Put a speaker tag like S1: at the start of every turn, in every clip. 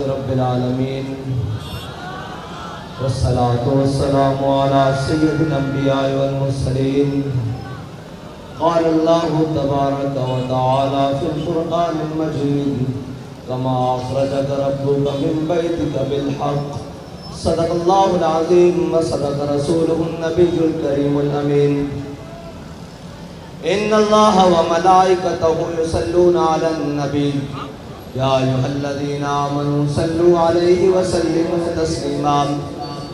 S1: رب العالمين والصلاة والسلام على سيد الأنبياء والمرسلين. قال الله تبارك وتعالى في القرآن المجيد كما أخرجك ربك من بيتك بالحق صدق الله العظيم وصدق رسوله النبي الكريم الأمين. إن الله وملائكته يصلون على النبي يا أيها الذين آمنوا صلوا عليه وسلموا تسليما.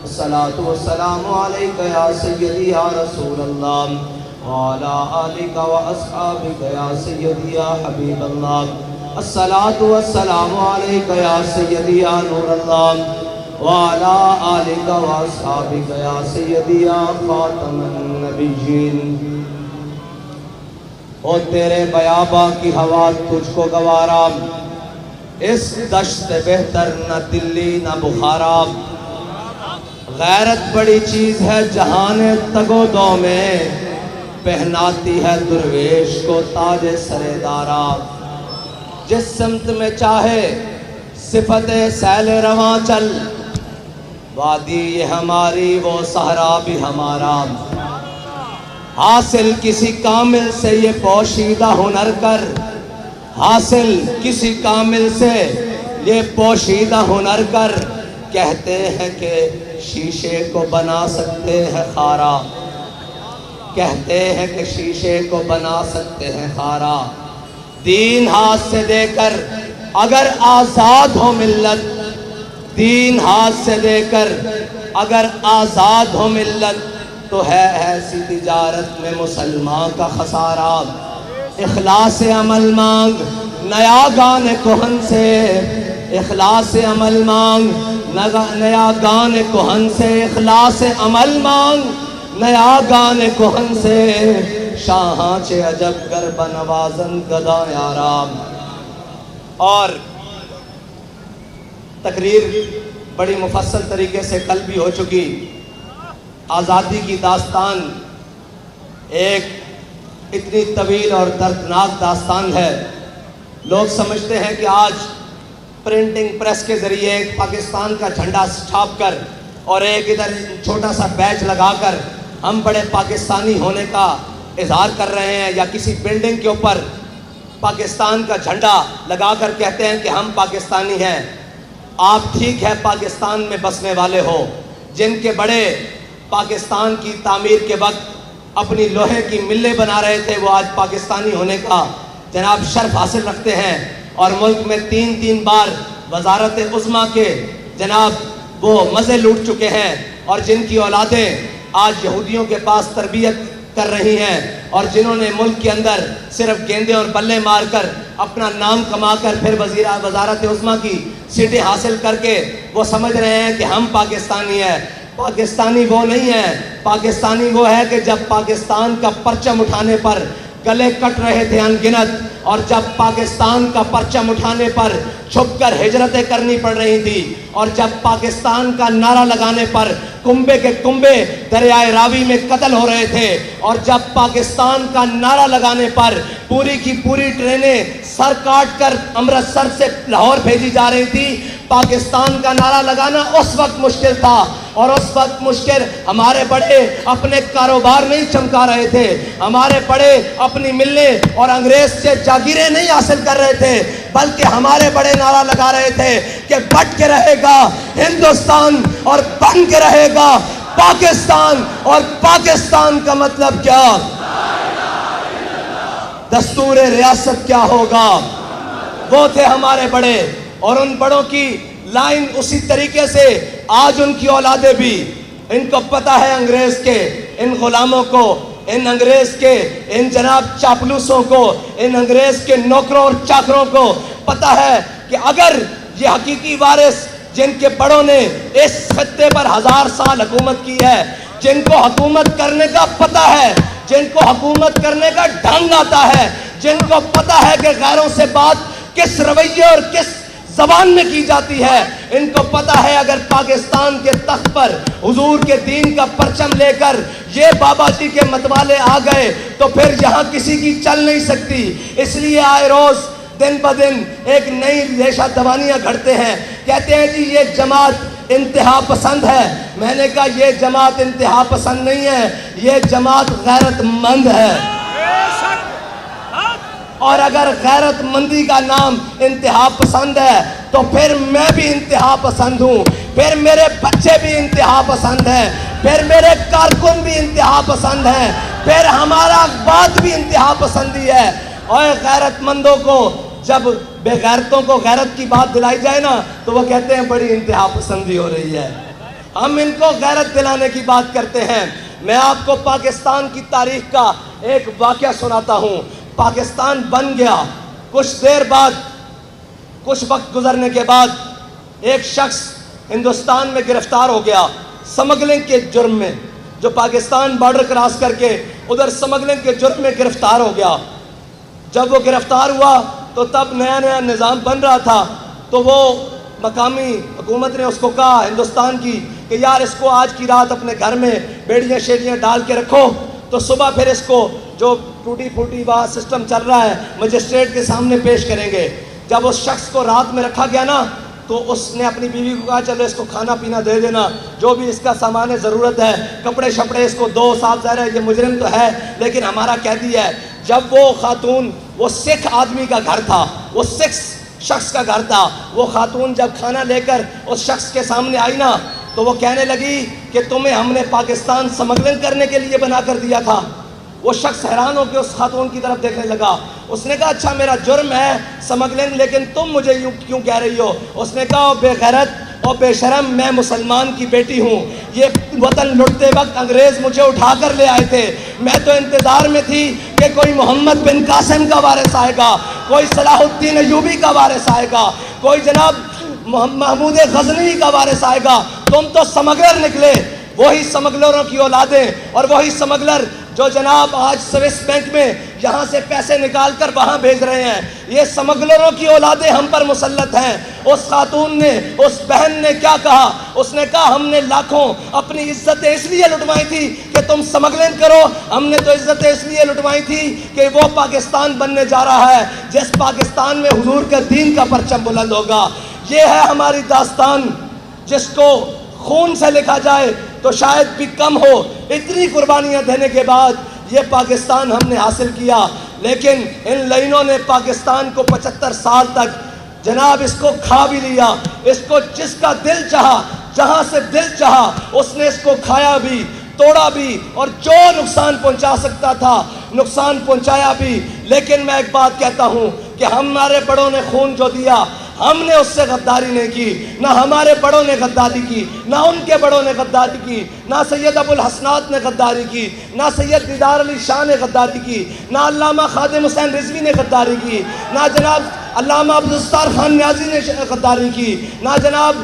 S1: الصلاة والسلام عليك يا سيدي يا رسول الله وعلى آلك وأصحابك يا سيدي يا حبيب الله. الصلاة والسلام عليك يا سيدي يا نور الله وعلى آلك وأصحابك يا سيدي يا خاتم النبيين. او تیرے بیاباں کی ہوا تجھ کو گوارا، اس دشت سے بہتر نہ دلی نہ بخارا. غیرت بڑی چیز ہے جہان تگ و دو میں، پہناتی ہے درویش کو تاج سر دارا. جس سمت میں چاہے صفت سیل رواں چل، وادی یہ ہماری وہ صحرا بھی ہمارا. حاصل کسی کامل سے یہ پوشیدہ ہنر کر، حاصل کسی کامل سے یہ پوشیدہ ہنر کر. کہتے ہیں کہ شیشے کو بنا سکتے ہیں خارا، کہتے ہیں کہ شیشے کو بنا سکتے ہیں خارا. دین ہاتھ سے دے کر اگر آزاد ہو ملت، دین ہاتھ سے دے کر اگر آزاد ہو ملت، تو ہے ایسی تجارت میں مسلمان کا خسارہ. اخلاص عمل مانگ نیا گان کہن سے، اخلاص عمل مانگ نیا گان کہن سے، اخلاص عمل مانگ نیا گان کہن سے. شاہاں چے عجب گر بنوازن گدا یارام. اور تقریر بڑی مفصل طریقے سے کل بھی ہو چکی. آزادی کی داستان ایک اتنی طویل اور دردناک داستان ہے. لوگ سمجھتے ہیں کہ آج پرنٹنگ پریس کے ذریعے ایک پاکستان کا جھنڈا چھاپ کر اور ایک ادھر چھوٹا سا بیچ لگا کر ہم بڑے پاکستانی ہونے کا اظہار کر رہے ہیں، یا کسی بلڈنگ کے اوپر پاکستان کا جھنڈا لگا کر کہتے ہیں کہ ہم پاکستانی ہیں. آپ ٹھیک ہے پاکستان میں بسنے والے ہو، جن کے بڑے پاکستان کی تعمیر کے وقت اپنی لوہے کی ملیں بنا رہے تھے، وہ آج پاکستانی ہونے کا جناب شرف حاصل رکھتے ہیں، اور ملک میں تین بار وزارت عظمیٰ کے جناب وہ مزے لوٹ چکے ہیں، اور جن کی اولادیں آج یہودیوں کے پاس تربیت کر رہی ہیں، اور جنہوں نے ملک کے اندر صرف گیندے اور بلے مار کر اپنا نام کما کر پھر وزارت عظمیٰ کی سیٹیں حاصل کر کے وہ سمجھ رہے ہیں کہ ہم پاکستانی ہیں. پاکستانی وہ نہیں ہے، پاکستانی وہ ہے کہ جب پاکستان کا پرچم اٹھانے پر گلے کٹ رہے تھے ان گنت، اور جب پاکستان کا پرچم اٹھانے پر چھپ کر ہجرتیں کرنی پڑ رہی تھی، اور جب پاکستان کا نعرہ لگانے پر کنبے کے کنبے دریائے راوی میں قتل ہو رہے تھے، اور جب پاکستان کا نعرہ لگانے پر پوری کی پوری ٹرینیں سر کاٹ کر امرتسر سے لاہور بھیجی جا رہی تھی. پاکستان کا نعرہ لگانا اس وقت مشکل تھا، اور اس وقت مشکل ہمارے بڑے اپنے کاروبار نہیں چمکا رہے تھے، ہمارے بڑے اپنی ملیں اور انگریز سے جاگیریں نہیں حاصل کر رہے تھے، بلکہ ہمارے بڑے نعرہ لگا رہے تھے کہ بٹ کے رہے گا ہندوستان اور بن کے رہے گا پاکستان. اور پاکستان کا مطلب کیا؟ دستور ریاست کیا ہوگا؟ وہ تھے ہمارے بڑے، اور ان بڑوں کی لائن اسی طریقے سے آج ان کی اولادیں بھی. ان کو پتہ ہے انگریز کے ان غلاموں کو، ان انگریز کے ان جناب چاپلوسوں کو، ان انگریز کے نوکروں اور چاکروں کو پتہ ہے کہ اگر یہ حقیقی وارث جن کے بڑوں نے اس خطے پر 1000 سال حکومت کی ہے، جن کو حکومت کرنے کا پتہ ہے، جن کو حکومت کرنے کا ڈھنگ آتا ہے، جن کو پتہ ہے کہ غیروں سے بات کس رویے اور کس زبان میں کی جاتی ہے، ان کو پتہ ہے اگر پاکستان کے تخت پر حضور کے دین کا پرچم لے کر یہ بابا جی کے متوالے آ گئے تو پھر یہاں کسی کی چل نہیں سکتی. اس لیے آئے روز دن بدن ایک نئی ریشہ دوانیاں گھڑتے ہیں. کہتے ہیں جی یہ جماعت انتہا پسند ہے. میں نے کہا یہ جماعت انتہا پسند نہیں ہے, یہ جماعت غیرت مند ہے. اور اگر غیرت مندی کا نام انتہا پسند ہے تو پھر میں بھی انتہا پسند ہوں, پھر میرے بچے بھی انتہا پسند ہیں, پھر میرے کارکن بھی انتہا پسند ہیں, پھر ہمارا بات بھی انتہا پسندی ہے. اور غیرت مندوں کو جب بے غیرتوں کو غیرت کی بات دلائی جائے نا تو وہ کہتے ہیں بڑی انتہا پسندی ہو رہی ہے. ہم ان کو غیرت دلانے کی بات کرتے ہیں. میں آپ کو پاکستان کی تاریخ کا ایک واقعہ سناتا ہوں. پاکستان بن گیا, کچھ دیر بعد, کچھ وقت گزرنے کے بعد ایک شخص ہندوستان میں گرفتار ہو گیا سمگلنگ کے جرم میں. جو پاکستان بارڈر کراس کر کے ادھر سمگلنگ کے جرم میں گرفتار ہو گیا. جب وہ گرفتار ہوا تو تب نیا نیا نظام بن رہا تھا, تو وہ مقامی حکومت نے اس کو کہا ہندوستان کی کہ یار اس کو آج کی رات اپنے گھر میں بیڑیاں شیڑیاں ڈال کے رکھو, تو صبح پھر اس کو جو ٹوٹی پھوٹی بات سسٹم چل رہا ہے مجسٹریٹ کے سامنے پیش کریں گے. جب اس شخص کو رات میں رکھا گیا نا تو اس نے اپنی بیوی کو کہا چلو اس کو کھانا پینا دے دینا, جو بھی اس کا سامان ضرورت ہے, کپڑے شپڑے اس کو دو. صاحب ظاہر ہے یہ مجرم تو ہے لیکن ہمارا قیدی ہے. جب وہ خاتون, وہ سکھ آدمی کا گھر تھا, وہ سکھ شخص کا گھر تھا, وہ خاتون جب کھانا لے کر اس شخص کے سامنے آئی نا تو وہ کہنے لگی کہ تمہیں ہم نے پاکستان سمگلنگ کرنے کے لیے بنا کر دیا تھا. وہ شخص حیران ہو کے اس خاتون کی طرف دیکھنے لگا. اس نے کہا اچھا میرا جرم ہے سمگلنگ, لیکن تم مجھے یوں کیوں کہہ رہی ہو؟ اس نے کہا بے غیرت اور بے شرم, میں مسلمان کی بیٹی ہوں. یہ وطن لٹتے وقت انگریز مجھے اٹھا کر لے آئے تھے. میں تو انتظار میں تھی کہ کوئی محمد بن قاسم کا وارث آئے گا, کوئی صلاح الدین ایوبی کا وارث آئے گا, کوئی جناب محمود غزنوی کا وارث آئے گا. تم تو سمگلر نکلے, وہی سمگلروں کی اولادیں, اور وہی سمگلر جو جناب آج سوئس بینک میں یہاں سے پیسے نکال کر وہاں بھیج رہے ہیں. یہ سمگلروں کی اولادیں ہم پر مسلط ہیں. اس خاتون نے, اس بہن نے کیا کہا؟ اس نے کہا ہم نے لاکھوں اپنی عزتیں اس لیے لٹوائی تھی کہ تم سمگلنگ کرو, ہم نے تو عزتیں اس لیے لٹوائی تھی کہ وہ پاکستان بننے جا رہا ہے جس پاکستان میں حضور کے دین کا پرچم بلند ہوگا. یہ ہے ہماری داستان, جس کو خون سے لکھا جائے تو شاید بھی کم ہو. اتنی قربانیاں دینے کے بعد یہ پاکستان ہم نے حاصل کیا, لیکن ان لائنوں نے پاکستان کو 75 سال تک جناب اس کو کھا بھی لیا. اس کو جس کا دل چاہا, جہاں سے دل چاہا, اس نے اس کو کھایا بھی, توڑا بھی, اور جو نقصان پہنچا سکتا تھا نقصان پہنچایا بھی. لیکن میں ایک بات کہتا ہوں کہ ہمارے بڑوں نے خون جو دیا ہم نے اس سے غداری نہیں کی. نہ ہمارے بڑوں نے غداری کی, نہ ان کے بڑوں نے غداری کی, نہ سید ابو الحسنات نے غداری کی, نہ سید دیدار علی شاہ نے غداری کی, نہ علامہ خادم حسین رضوی نے غداری کی, نہ جناب علامہ عبدالستار خان نیازی نے غداری کی, نہ جناب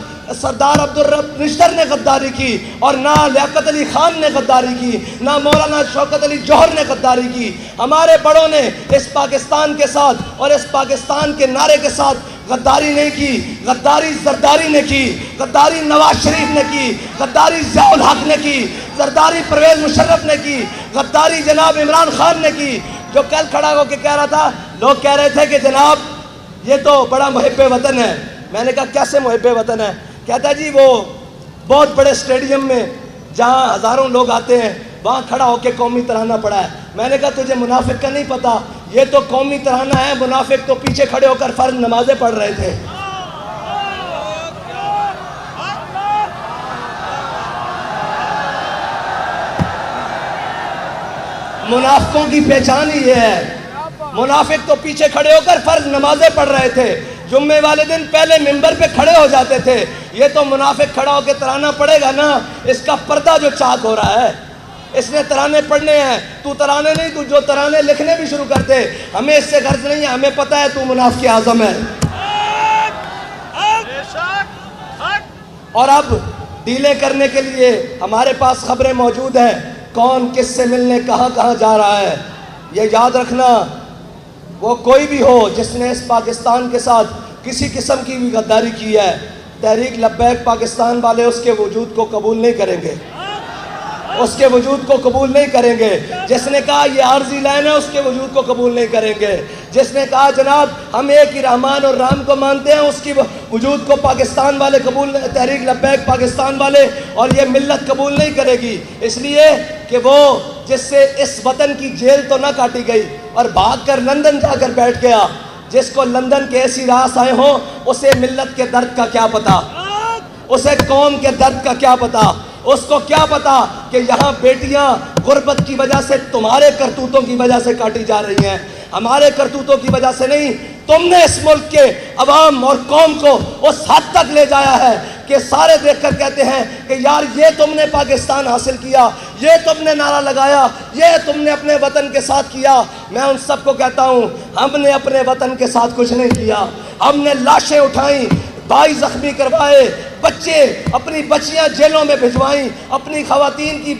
S1: سردار عبدالرب نشتر نے غداری کی, اور نہ لیاقت علی خان نے غداری کی, نہ مولانا شوکت علی جوہر نے غداری کی. ہمارے بڑوں نے اس پاکستان کے ساتھ اور اس پاکستان کے نعرے کے ساتھ غداری نہیں کی. غداری زرداری نے کی, غداری نواز شریف نے کی, غداری ضیاء الحق نے کی, غداری پرویز مشرف نے کی, غداری جناب عمران خان نے کی. جو کل کھڑا ہو کے کہہ رہا تھا, لوگ کہہ رہے تھے کہ جناب یہ تو بڑا محب وطن ہے. میں نے کہا کیسے محب وطن ہے؟ کہتا جی وہ بہت بڑے اسٹیڈیم میں جہاں ہزاروں لوگ آتے ہیں وہاں کھڑا ہو کے قومی ترانہ پڑھا ہے. میں نے کہا تجھے منافق کا نہیں پتا, یہ تو قومی ترانہ ہے, منافق تو پیچھے کھڑے ہو کر فرض نمازیں پڑھ رہے تھے. منافقوں کی پہچان ہی یہ ہے, منافق تو پیچھے کھڑے ہو کر فرض نمازیں پڑھ رہے تھے, جمعے والے دن پہلے ممبر پہ کھڑے ہو جاتے تھے. یہ تو منافق کھڑا ہو کے ترانہ پڑھے گا نا, اس کا پردہ جو چاک ہو رہا ہے, اس نے ترانے پڑھنے ہیں. تو ترانے نہیں, تو جو ترانے لکھنے بھی شروع کرتے. ہمیں اس سے غرض نہیں ہے, ہمیں پتہ ہے تو منافق اعظم ہے. اور اب ڈیلے کرنے کے لیے ہمارے پاس خبریں موجود ہیں, کون کس سے ملنے کہاں کہاں جا رہا ہے. یہ یاد رکھنا, وہ کوئی بھی ہو جس نے اس پاکستان کے ساتھ کسی قسم کی بھی غداری کی ہے, تحریک لبیک پاکستان والے اس کے وجود کو قبول نہیں کریں گے, اس کے وجود کو قبول نہیں کریں گے. جس نے کہا یہ عارضی لائن ہے, اس کے وجود کو قبول نہیں کریں گے. جس نے کہا جناب ہم ایک ہی رحمان اور رام کو مانتے ہیں، اس کی وجود کو پاکستان والے قبول، تحریک لبیک پاکستان والے اور یہ ملت قبول نہیں کرے گی، اس لیے کہ وہ جس سے اس وطن کی جیل تو نہ کاٹی گئی اور بھاگ کر لندن جا کر بیٹھ گیا، جس کو لندن کے ایسی راس آئے ہوں اسے ملت کے درد کا کیا پتا، اسے قوم کے درد کا کیا پتا، اس کو کیا پتا کہ یہاں بیٹیاں غربت کی وجہ سے تمہارے کرتوتوں کی وجہ سے کاٹی جا رہی ہیں، ہمارے کرتوتوں کی وجہ سے نہیں۔ تم نے اس ملک کے عوام اور قوم کو اس حد تک لے جایا ہے کہ سارے دیکھ کر کہتے ہیں کہ یار یہ تم نے پاکستان حاصل کیا، یہ تم نے نعرہ لگایا، یہ تم نے اپنے وطن کے ساتھ کیا۔ میں ان سب کو کہتا ہوں ہم نے اپنے وطن کے ساتھ کچھ نہیں کیا، ہم نے لاشیں اٹھائیں، بھائی زخمی کروائے، بچے اپنی بچیاں جیلوں میں بھجوائیں، اپنی خواتین کی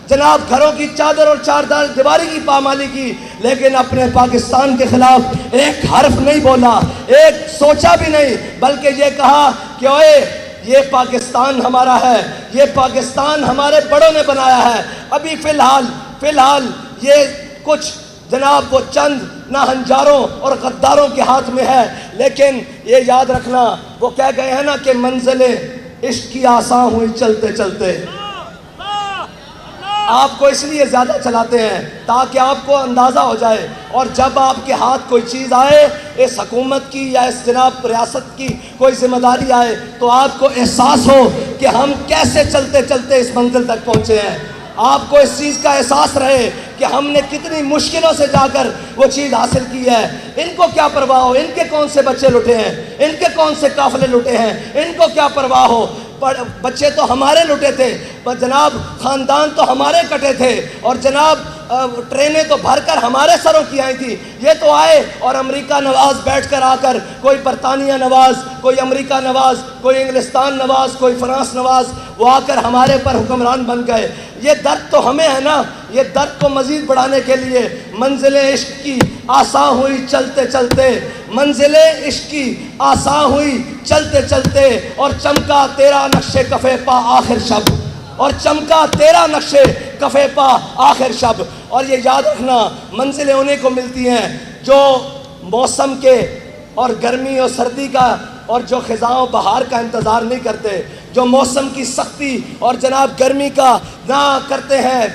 S1: جناب گھروں کی چادر اور چار دیواری کی پامالی کی، لیکن اپنے پاکستان کے خلاف ایک حرف نہیں بولا، ایک سوچا بھی نہیں، بلکہ یہ کہا کہ اوئے یہ پاکستان ہمارا ہے، یہ پاکستان ہمارے بڑوں نے بنایا ہے۔ ابھی فی الحال یہ کچھ جناب وہ چند ناہنجاروں اور غداروں کے ہاتھ میں ہے، لیکن یہ یاد رکھنا وہ کہہ گئے ہیں نا کہ منزلیں عشق کی آسان ہوئی چلتے چلتے۔ آپ کو اس لیے زیادہ چلاتے ہیں تاکہ آپ کو اندازہ ہو جائے، اور جب آپ کے ہاتھ کوئی چیز آئے، اس حکومت کی یا اس جناب ریاست کی کوئی ذمہ داری آئے، تو آپ کو احساس ہو کہ ہم کیسے چلتے چلتے اس منزل تک پہنچے ہیں، آپ کو اس چیز کا احساس رہے کہ ہم نے کتنی مشکلوں سے جا کر وہ چیز حاصل کی ہے۔ ان کو کیا پرواہ ہو ان کے کون سے بچے لٹے ہیں، ان کے کون سے قافلے لٹے ہیں، ان کو کیا پرواہ ہو، بچے تو ہمارے لٹے تھے، جناب خاندان تو ہمارے کٹے تھے، اور جناب ٹرینیں تو بھر کر ہمارے سروں کی آئی تھی۔ یہ تو آئے اور امریکہ نواز بیٹھ کر آ کر، کوئی برطانیہ نواز، کوئی امریکہ نواز، کوئی انگلستان نواز، کوئی فرانس نواز، وہ آ کر ہمارے پر حکمران بن گئے۔ یہ درد تو ہمیں ہے نا، یہ درد کو مزید بڑھانے کے لیے منزلیں عشق کی آسان ہوئی چلتے چلتے، منزلیں عشق کی آسان ہوئی چلتے چلتے، اور چمکا تیرا نقشے کفے پا آخر شب، اور چمکا تیرا نقشے کفے پا آخر شب۔ اور یہ یاد رکھنا منزلیں انہیں کو ملتی ہیں جو موسم کے اور گرمی اور سردی کا اور جو خزاں بہار کا انتظار نہیں کرتے، جو موسم کی سختی اور جناب گرمی کا نہ کرتے ہیں،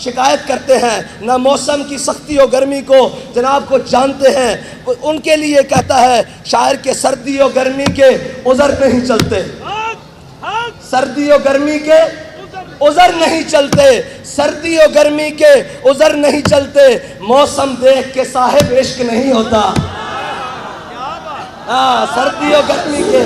S1: شکایت کرتے ہیں، نہ موسم کی سختی اور گرمی کو جناب کو جانتے ہیں، ان کے لیے کہتا ہے شاعر کہ سردی اور گرمی کے عذر نہیں چلتے، سردی اور گرمی کے عذر نہیں چلتے، سردی اور گرمی کے عذر نہیں چلتے، موسم دیکھ کے صاحب عشق نہیں ہوتا۔ سردی اور گرمی کے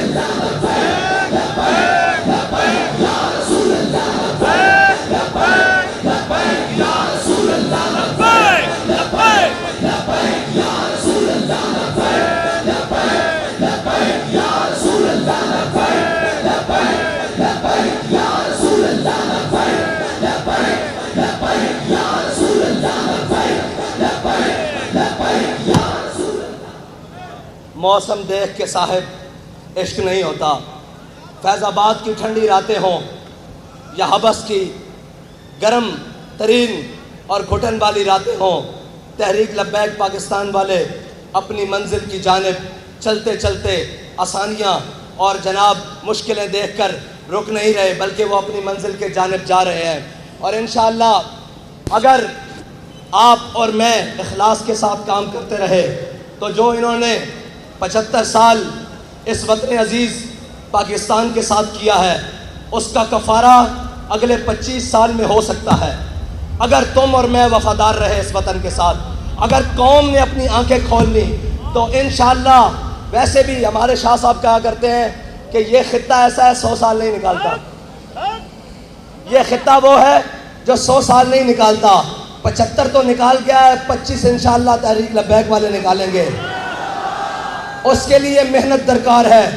S1: موسم دیکھ کے صاحب عشق نہیں ہوتا۔ فیض آباد کی ٹھنڈی راتیں ہوں یا حبس کی گرم ترین اور گھٹن والی راتیں ہوں، تحریک لبیک پاکستان والے اپنی منزل کی جانب چلتے چلتے آسانیاں اور جناب مشکلیں دیکھ کر رک نہیں رہے، بلکہ وہ اپنی منزل کے جانب جا رہے ہیں۔ اور انشاءاللہ اگر آپ اور میں اخلاص کے ساتھ کام کرتے رہے تو جو انہوں نے 75 سال اس وطن عزیز پاکستان کے ساتھ کیا ہے، اس کا کفارہ اگلے 25 سال میں ہو سکتا ہے، اگر تم اور میں وفادار رہے اس وطن کے ساتھ، اگر قوم نے اپنی آنکھیں کھول لی تو انشاءاللہ۔ ویسے بھی ہمارے شاہ صاحب کہا کرتے ہیں کہ یہ خطہ ایسا ہے 100 سال نہیں نکالتا، یہ خطہ وہ ہے جو 100 سال نہیں نکالتا، 75 تو نکال گیا ہے، 25 انشاءاللہ تحریک لبیک والے نکالیں گے۔ اس کے لیے محنت درکار ہے،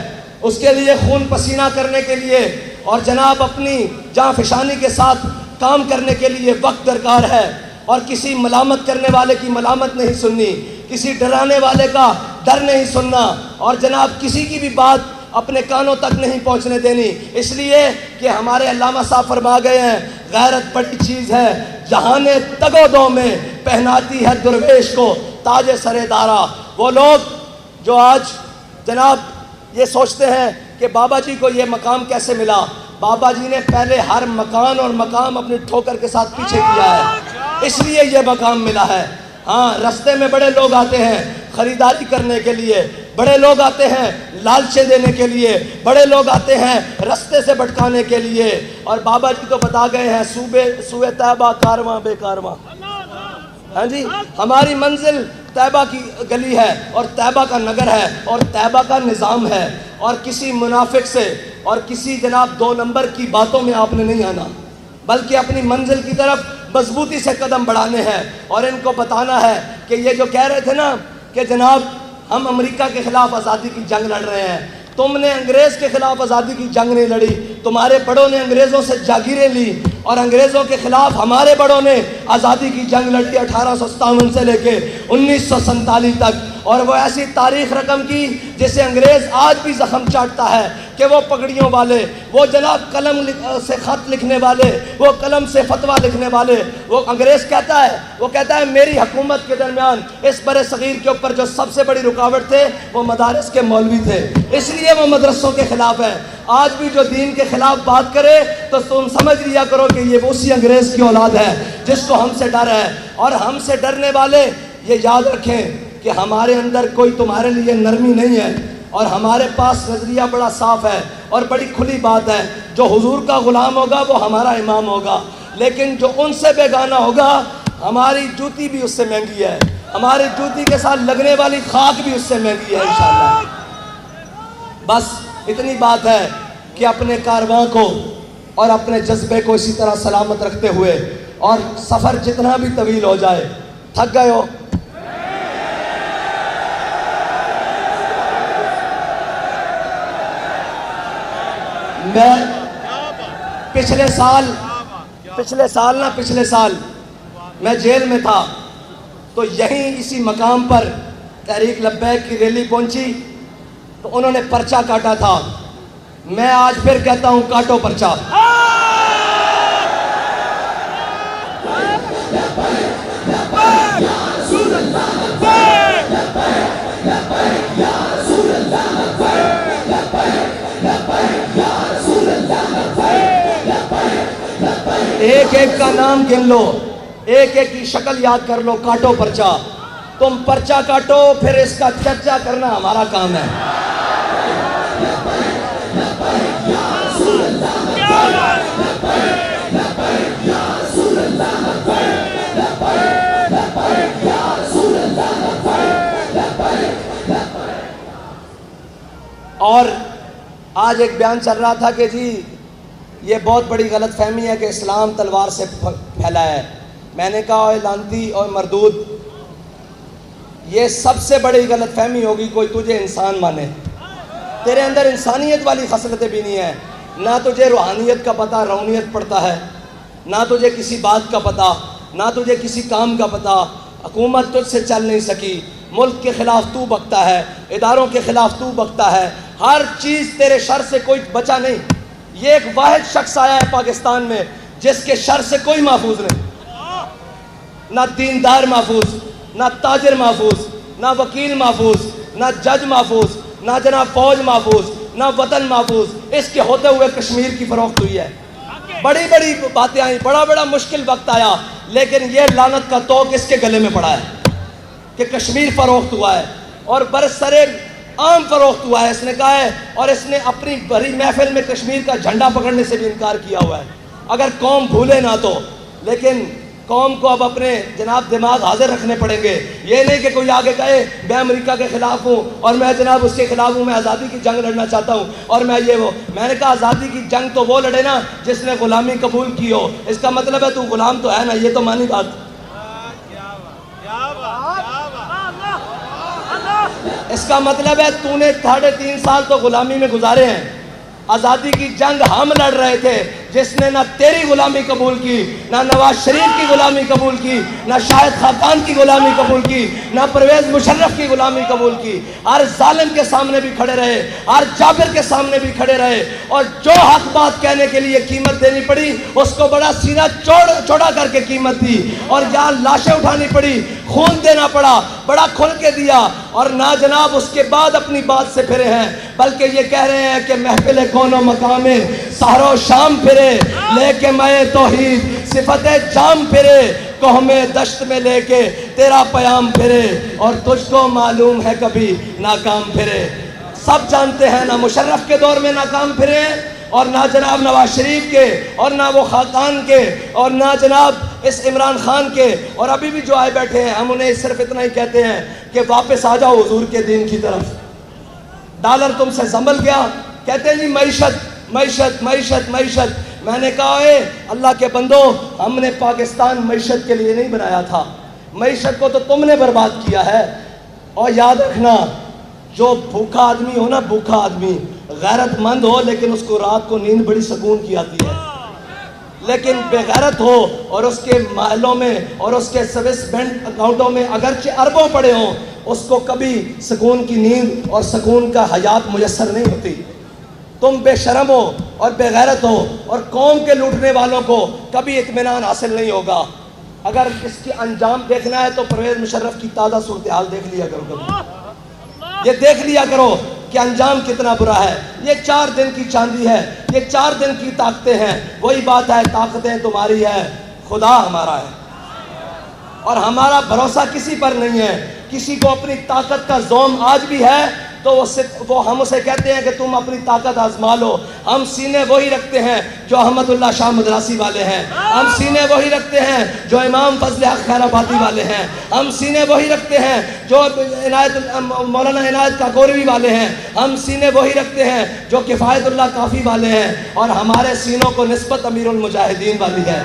S1: اس کے لیے خون پسینہ کرنے کے لیے اور جناب اپنی جاں فشانی کے ساتھ کام کرنے کے لیے وقت درکار ہے، اور کسی ملامت کرنے والے کی ملامت نہیں سننی، کسی ڈرانے والے کا ڈر نہیں سننا، اور جناب کسی کی بھی بات اپنے کانوں تک نہیں پہنچنے دینی، اس لیے کہ ہمارے علامہ صاحب فرما گئے ہیں غیرت بڑی چیز ہے، جہاں نے تگ و دو میں پہناتی ہے درویش کو، تاج سر دارا، وہ لوگ جو آج جناب یہ سوچتے ہیں کہ بابا جی کو یہ مقام کیسے ملا، بابا جی نے پہلے ہر مکان اور مقام اپنی ٹھوکر کے ساتھ پیچھے کیا ہے، اس لیے یہ مقام ملا ہے۔ ہاں، رستے میں بڑے لوگ آتے ہیں خریداری کرنے کے لیے، بڑے لوگ آتے ہیں لالچیں دینے کے لیے، بڑے لوگ آتے ہیں رستے سے بھٹکانے کے لیے، اور بابا جی تو بتا گئے ہیں سوئے طیبہ کارواں بے کارواں۔ ہاں جی، ہماری منزل طیبہ کی گلی ہے اور طیبہ کا نگر ہے اور طیبہ کا نظام ہے، اور کسی منافق سے اور کسی جناب 2 نمبر کی باتوں میں آپ نے نہیں آنا، بلکہ اپنی منزل کی طرف مضبوطی سے قدم بڑھانے ہیں، اور ان کو بتانا ہے کہ یہ جو کہہ رہے تھے نا کہ جناب ہم امریکہ کے خلاف آزادی کی جنگ لڑ رہے ہیں، تم نے انگریز کے خلاف آزادی کی جنگ نہیں لڑی، تمہارے بڑوں نے انگریزوں سے جاگیریں لی، اور انگریزوں کے خلاف ہمارے بڑوں نے آزادی کی جنگ لڑی 1857 سے لے کے 1947 تک، اور وہ ایسی تاریخ رقم کی جسے انگریز آج بھی زخم چاٹتا ہے کہ وہ پگڑیوں والے، وہ جناب قلم سے خط لکھنے والے، وہ قلم سے فتویٰ لکھنے والے، وہ انگریز کہتا ہے میری حکومت کے درمیان اس بر صغیر کے اوپر جو سب سے بڑی رکاوٹ تھے وہ مدارس کے مولوی تھے، اس لیے وہ مدرسوں کے خلاف ہے۔ آج بھی جو دین کے خلاف بات کرے تو تم سمجھ لیا کرو کہ یہ اسی انگریز کی اولاد ہے جس کو ہم سے ڈر ہے، اور ہم سے ڈرنے والے یہ یاد رکھیں کہ ہمارے اندر کوئی تمہارے لیے نرمی نہیں ہے، اور ہمارے پاس نظریہ بڑا صاف ہے اور بڑی کھلی بات ہے، جو حضور کا غلام ہوگا وہ ہمارا امام ہوگا، لیکن جو ان سے بیگانہ ہوگا ہماری جوتی بھی اس سے مہنگی ہے، ہماری جوتی کے ساتھ لگنے والی خاک بھی اس سے مہنگی ہے انشاءاللہ۔ بس اتنی بات ہے کہ اپنے کارواں کو اور اپنے جذبے کو اسی طرح سلامت رکھتے ہوئے، اور سفر جتنا بھی طویل ہو جائے، تھک گئے ہو؟ میں پچھلے سال میں جیل میں تھا، تو یہیں اسی مقام پر تحریک لبیک کی ریلی پہنچی تو انہوں نے پرچہ کاٹا تھا، میں آج پھر کہتا ہوں کاٹو پرچہ۔ ایک ایک کا نام گن لو، ایک ایک کی شکل یاد کر لو، کاٹو پرچہ۔ تم پرچہ کاٹو، پھر اس کا چرچا کرنا ہمارا کام ہے۔ اور آج ایک بیان چل رہا تھا کہ جی یہ بہت بڑی غلط فہمی ہے کہ اسلام تلوار سے پھیلا ہے۔ میں نے کہا اوے لانتی اور مردود، یہ سب سے بڑی غلط فہمی ہوگی کوئی تجھے انسان مانے، تیرے اندر انسانیت والی خصلتیں بھی نہیں ہیں، نہ تجھے روحانیت کا پتہ، روحانیت پڑتا ہے، نہ تجھے کسی بات کا پتہ، نہ تجھے کسی کام کا پتہ، حکومت تجھ سے چل نہیں سکی، ملک کے خلاف تو بکتا ہے، اداروں کے خلاف تو بکتا ہے، ہر چیز تیرے شر سے کوئی بچا نہیں۔ یہ ایک واحد شخص آیا ہے پاکستان میں جس کے شر سے کوئی محفوظ نہیں، نہ دیندار محفوظ، نہ تاجر محفوظ، نہ وکیل محفوظ، نہ جج محفوظ، نہ جناب فوج محفوظ، نہ وطن محفوظ۔ اس کے ہوتے ہوئے کشمیر کی فروخت ہوئی ہے، بڑی بڑی باتیں آئیں، بڑا بڑا مشکل وقت آیا، لیکن یہ لعنت کا توق اس کے گلے میں پڑا ہے کہ کشمیر فروخت ہوا ہے اور برسرے عام فروخت ہوا ہے۔ اس نے کہا ہے، اور اس نے اپنی بڑی محفل میں کشمیر کا جھنڈا پکڑنے سے بھی انکار کیا ہوا ہے، اگر قوم بھولے نہ تو۔ لیکن قوم کو اب اپنے جناب دماغ حاضر رکھنے پڑیں گے، یہ نہیں کہ کوئی آگے کہے میں امریکہ کے خلاف ہوں اور میں جناب اس کے خلاف ہوں، میں آزادی کی جنگ لڑنا چاہتا ہوں اور میں یہ وہ۔ میں نے کہا آزادی کی جنگ تو وہ لڑے نا جس نے غلامی قبول کی ہو، اس کا مطلب ہے تو غلام تو ہے نا، یہ تو مانی بات۔ اس کا مطلب ہے تو نے 3.5 سال تو غلامی میں گزارے ہیں۔ آزادی کی جنگ ہم لڑ رہے تھے، جس نے نہ تیری غلامی قبول کی، نہ نواز شریف کی غلامی قبول کی، نہ شاہد خاقان کی غلامی قبول کی، نہ پرویز مشرف کی غلامی قبول کی۔ ہر ظالم کے سامنے بھی کھڑے رہے، ہر جابر کے سامنے بھی کھڑے رہے، اور جو حق بات کہنے کے لیے قیمت دینی پڑی اس کو بڑا سینہ چوڑا کر کے قیمت دی، اور جہاں لاشیں اٹھانی پڑی خون دینا پڑا، بڑا کھل کے دیا، اور نہ جناب اس کے بعد اپنی بات سے پھرے ہیں، بلکہ یہ کہہ رہے ہیں کہ محفل کون و مقام سحر و شام پھرے، لے کے میں توحید صفت جام پھرے، قوم دشت میں لے کے تیرا پیام پھرے، اور تجھ کو معلوم ہے کبھی ناکام پھرے۔ سب جانتے ہیں نہ مشرف کے دور میں ناکام پھرے ہیں، اور نہ جناب نواز شریف کے، اور نہ وہ خاقان کے، اور نہ جناب اس عمران خان کے، اور ابھی بھی جو آئے بیٹھے ہیں ہم انہیں صرف اتنا ہی کہتے ہیں کہ واپس آ جاؤ حضور کے دین کی طرف۔ ڈالر تم سے سنبھل گیا، کہتے ہیں جی معیشت معیشت معیشت معیشت۔ میں نے کہا اے اللہ کے بندو، ہم نے پاکستان معیشت کے لیے نہیں بنایا تھا، معیشت کو تو تم نے برباد کیا ہے۔ اور یاد رکھنا، جو بھوکا آدمی ہو نا، بھوکا آدمی غیرت مند ہو لیکن اس کو رات کو نیند بڑی سکون کی آتی ہے، لیکن بے غیرت ہو اور اس کے محلوں میں اور اس کے سوئس بینک اکاؤنٹوں میں اگرچہ اربوں پڑے ہوں، اس کو کبھی سکون کی نیند اور سکون کا حیات میسر نہیں ہوتی۔ تم بے شرم ہو اور بے غیرت ہو، اور قوم کے لوٹنے والوں کو کبھی اطمینان حاصل نہیں ہوگا۔ اگر اس کی انجام دیکھنا ہے تو پرویز مشرف کی تازہ صورتحال دیکھ لیا کرو، کبھی یہ دیکھ لیا کرو کہ انجام کتنا برا ہے۔ یہ 4 دن کی چاندی ہے، یہ 4 دن کی طاقتیں ہیں۔ وہی بات ہے، طاقتیں تمہاری ہے، خدا ہمارا ہے، اور ہمارا بھروسہ کسی پر نہیں ہے۔ کسی کو اپنی طاقت کا زوم آج بھی ہے تو وہ ہم اسے کہتے ہیں کہ تم اپنی طاقت آزما لو۔ ہم سینے وہی رکھتے ہیں جو احمد اللہ شاہ مدراسی والے ہیں، ہم سینے وہی رکھتے ہیں جو امام فضل حق خیر آبادی والے ہیں، ہم سینے وہی رکھتے ہیں جو مولانا عنایت کاکوروی والے ہیں، ہم سینے وہی رکھتے ہیں جو کفایت اللہ کافی والے ہیں، اور ہمارے سینوں کو نسبت امیر المجاہدین والی ہے۔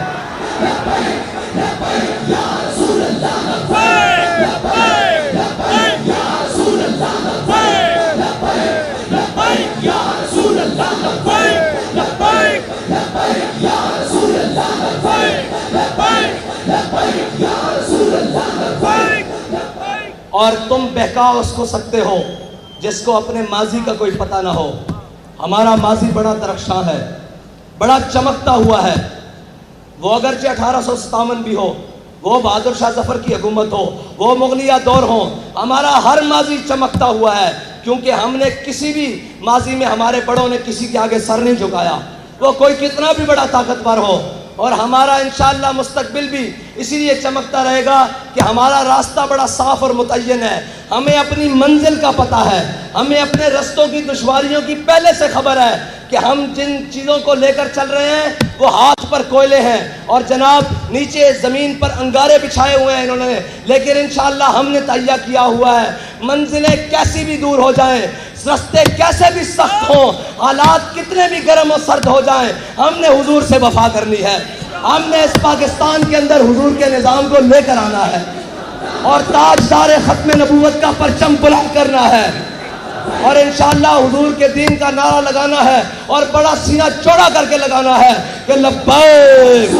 S1: اور تم بہکا اس کو سکتے ہو جس کو اپنے ماضی کا کوئی پتہ نہ ہو۔ ہمارا ماضی بڑا درخشاں ہے، بڑا چمکتا ہوا ہے۔ وہ اگرچہ 1857 بھی ہو، وہ بہادر شاہ ظفر کی حکومت ہو، وہ مغلیہ دور ہو، ہمارا ہر ماضی چمکتا ہوا ہے، کیونکہ ہم نے کسی بھی ماضی میں ہمارے بڑوں نے کسی کے آگے سر نہیں جھکایا، وہ کوئی کتنا بھی بڑا طاقتور ہو۔ اور ہمارا انشاءاللہ مستقبل بھی اسی لیے چمکتا رہے گا کہ ہمارا راستہ بڑا صاف اور متعین ہے، ہمیں اپنی منزل کا پتہ ہے، ہمیں اپنے رستوں کی دشواریوں کی پہلے سے خبر ہے کہ ہم جن چیزوں کو لے کر چل رہے ہیں وہ ہاتھ پر کوئلے ہیں، اور جناب نیچے زمین پر انگارے بچھائے ہوئے ہیں انہوں نے، لیکن انشاءاللہ ہم نے تہیہ کیا ہوا ہے۔ منزلیں کیسی بھی دور ہو جائیں، رستے کیسے بھی سخت ہوں، حالات کتنے بھی گرم و سرد ہو جائیں، ہم نے حضور سے وفا کرنی ہے۔ ہم نے اس پاکستان کے اندر حضور کے نظام کو لے کر آنا ہے، اور تاجدار ختم نبوت کا پرچم بلند کرنا ہے، اور انشاءاللہ حضور کے دین کا نعرہ لگانا ہے، اور بڑا سینہ چوڑا کر کے لگانا ہے کہ لبیک۔